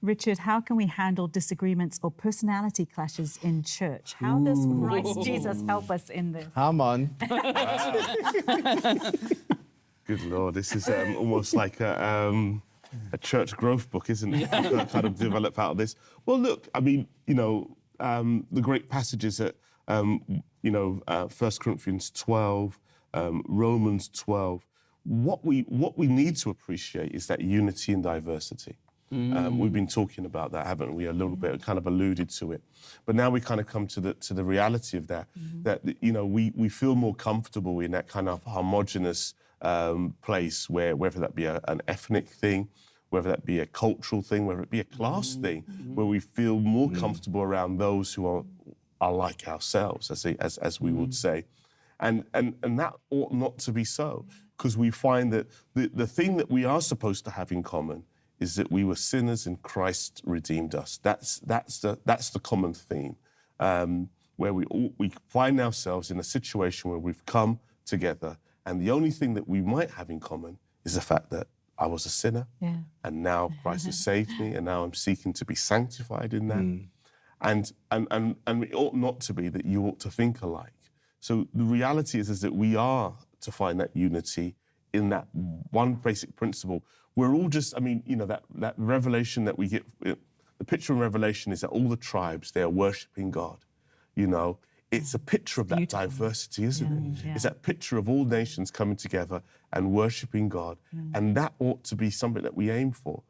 Richard, how can we handle disagreements or personality clashes in church? How does Christ Jesus help us in this? Come on. Good Lord, this is almost like a church growth book, isn't it? Kind of develop out of this. Well, look, I mean, the great passages at, 1 Corinthians 12, Romans 12. What we need to appreciate is that unity and diversity. We've been talking about that, haven't we? A little bit, kind of alluded to it, but now we kind of come to the reality of that. That we feel more comfortable in that kind of homogenous place where, whether that be an ethnic thing, whether that be a cultural thing, whether it be a class thing, where we feel more comfortable around those who are like ourselves, as we would say, and that ought not to be so, because we find that the thing that we are supposed to have in common is that we were sinners and Christ redeemed us. That's the common theme, where we find ourselves in a situation where we've come together, and the only thing that we might have in common is the fact that I was a sinner, and now Christ has saved me, and now I'm seeking to be sanctified in that. And it ought not to be that you ought to think alike. So the reality is that we are to find that unity in that one basic principle. We're all just, that revelation that we get, the picture in Revelation is that all the tribes, they are worshiping God, It's a picture of that beautiful diversity, isn't it? Yeah. It's that picture of all nations coming together and worshiping God. And that ought to be something that we aim for.